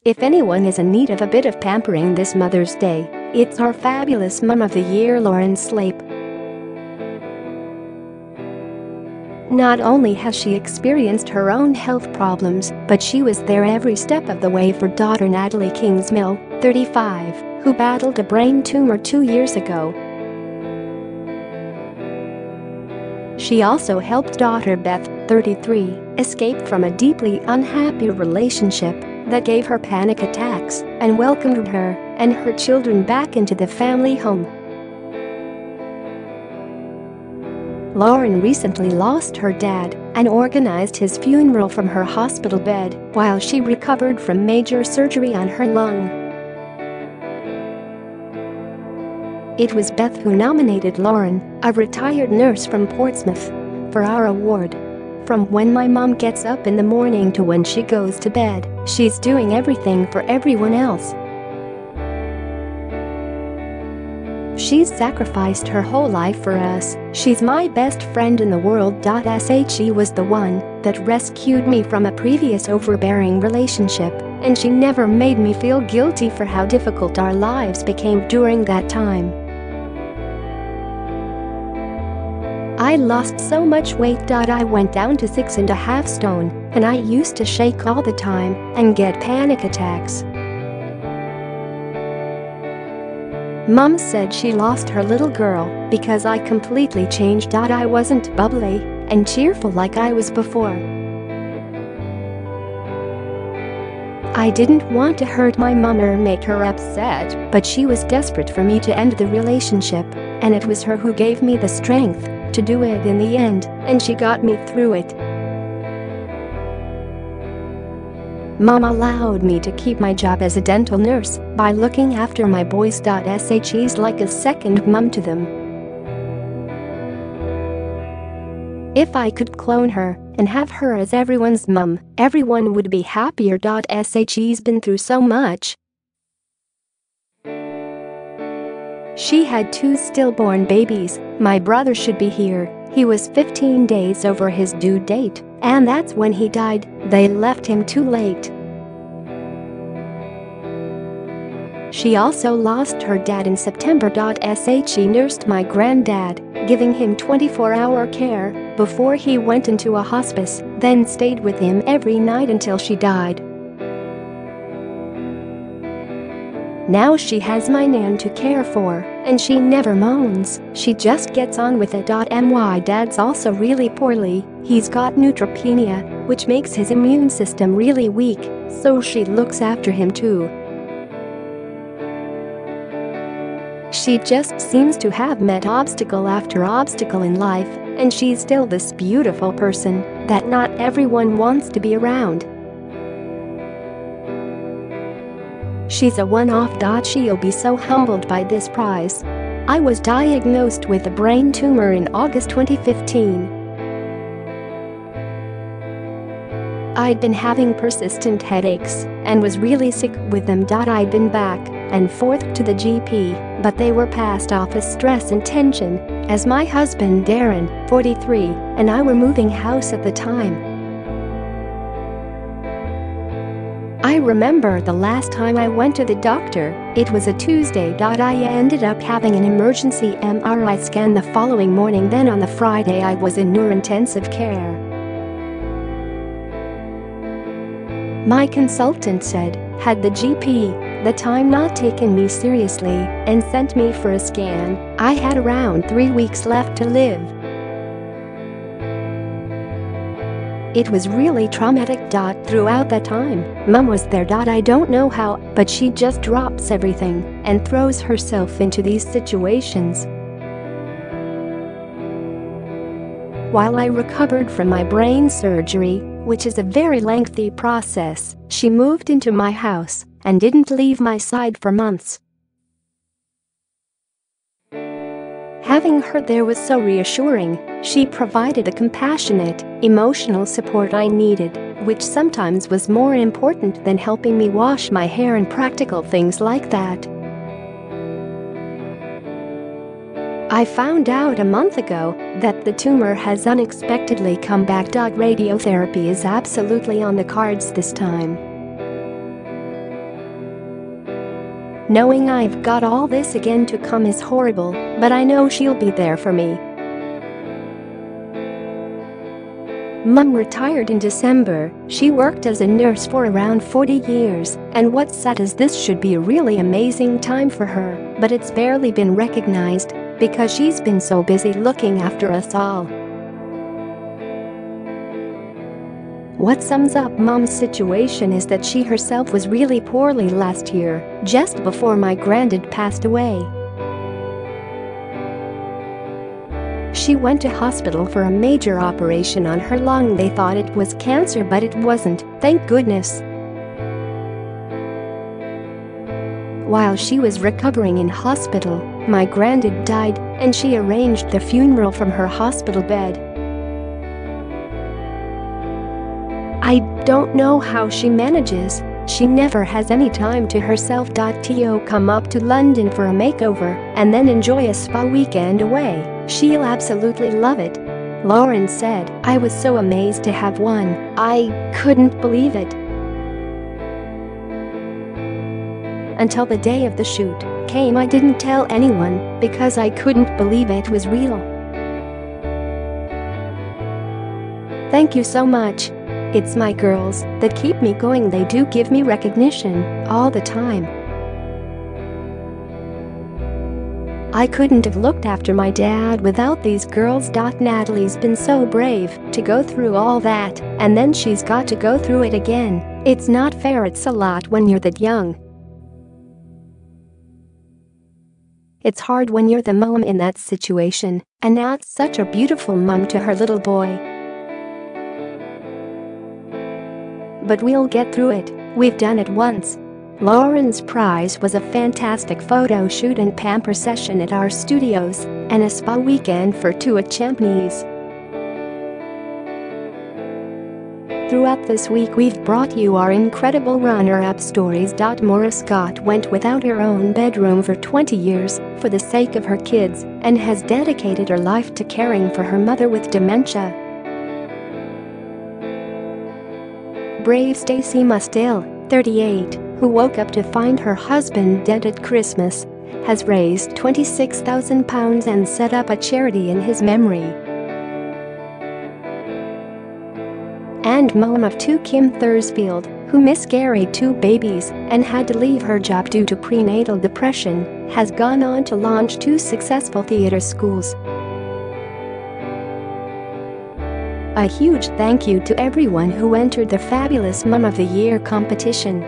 If anyone is in need of a bit of pampering this Mother's Day, it's our fabulous mum of the year, Loran Slape. Not only has she experienced her own health problems, but she was there every step of the way for daughter Natalie Kingsmill, 35, who battled a brain tumor 2 years ago. She also helped daughter Beth, 33, escape from a deeply unhappy relationship that gave her panic attacks and welcomed her and her children back into the family home. Loran recently lost her dad and organized his funeral from her hospital bed while she recovered from major surgery on her lung. It was Beth who nominated Loran, a retired nurse from Portsmouth, for our award. From when my mom gets up in the morning to when she goes to bed, she's doing everything for everyone else. She's sacrificed her whole life for us. She's my best friend in the world.She was the one that rescued me from a previous overbearing relationship, and she never made me feel guilty for how difficult our lives became during that time. I lost so much weight. I went down to 6.5 stone, and I used to shake all the time and get panic attacks. Mom said she lost her little girl because I completely changed. I wasn't bubbly and cheerful like I was before. I didn't want to hurt my mom or make her upset, but she was desperate for me to end the relationship, and it was her who gave me the strength to do it in the end, and she got me through it. Mom allowed me to keep my job as a dental nurse by looking after my boys.She. She's like a second mom to them. If I could clone her and have her as everyone's mom, everyone would be happier.She. She's been through so much. She had 2 stillborn babies. My brother should be here. He was 15 days over his due date, and that's when he died. They left him too late. She also lost her dad in September.She. She nursed my granddad, giving him 24-hour care before he went into a hospice, then stayed with him every night until she died. Now she has my nan to care for, and she never moans, she just gets on with it. My dad's also really poorly. He's got neutropenia, which makes his immune system really weak, so she looks after him too. She just seems to have met obstacle after obstacle in life, and she's still this beautiful person that not everyone wants to be around. She's a one-off. She'll be so humbled by this prize. I was diagnosed with a brain tumor in August 2015. I'd been having persistent headaches and was really sick with them. I'd been back and forth to the GP, but they were passed off as stress and tension, as my husband Darren, 43, and I were moving house at the time. I remember the last time I went to the doctor, it was a Tuesday. I ended up having an emergency MRI scan the following morning. Then on the Friday I was in neurointensive care. My consultant said, had the GP, the time not taken me seriously and sent me for a scan, I had around 3 weeks left to live. It was really traumatic. Throughout that time, Mom was there. I don't know how, but she just drops everything and throws herself into these situations. While I recovered from my brain surgery, which is a very lengthy process, she moved into my house and didn't leave my side for months. Having her there was so reassuring. She provided the compassionate, emotional support I needed, which sometimes was more important than helping me wash my hair and practical things like that. I found out a month ago that the tumor has unexpectedly come back. Radiotherapy is absolutely on the cards this time. Knowing I've got all this again to come is horrible, but I know she'll be there for me. Mum retired in December. She worked as a nurse for around 40 years, and what's sad is this should be a really amazing time for her, but it's barely been recognized because she's been so busy looking after us all. What sums up Mum's situation is that she herself was really poorly last year, just before my granddad passed away. She went to hospital for a major operation on her lung. They thought it was cancer, but it wasn't, thank goodness. While she was recovering in hospital, my granddad died, and she arranged the funeral from her hospital bed. I don't know how she manages. She never has any time to herself.To come up to London for a makeover and then enjoy a spa weekend away. She'll absolutely love it. Loran said, I was so amazed to have one. I couldn't believe it. Until the day of the shoot came, I didn't tell anyone because I couldn't believe it was real. Thank you so much. It's my girls that keep me going. They do give me recognition all the time. I couldn't have looked after my dad without these girls. Natalie's been so brave to go through all that, and then she's got to go through it again. It's not fair. It's a lot when you're that young. It's hard when you're the mom in that situation, and Nat's such a beautiful mom to her little boy. But we'll get through it. We've done it once. Loran's prize was a fantastic photo shoot and pamper session at our studios and a spa weekend for two at Champneys. Throughout this week we've brought you our incredible runner-up stories. Maura Scott went without her own bedroom for 20 years for the sake of her kids and has dedicated her life to caring for her mother with dementia. Brave Stacey Mustill, 38, who woke up to find her husband dead at Christmas, has raised £26,000 and set up a charity in his memory. And mom of two, Kim Thursfield, who miscarried two babies and had to leave her job due to prenatal depression, has gone on to launch two successful theater schools. A huge thank you to everyone who entered the Fabulous Mum of the Year competition.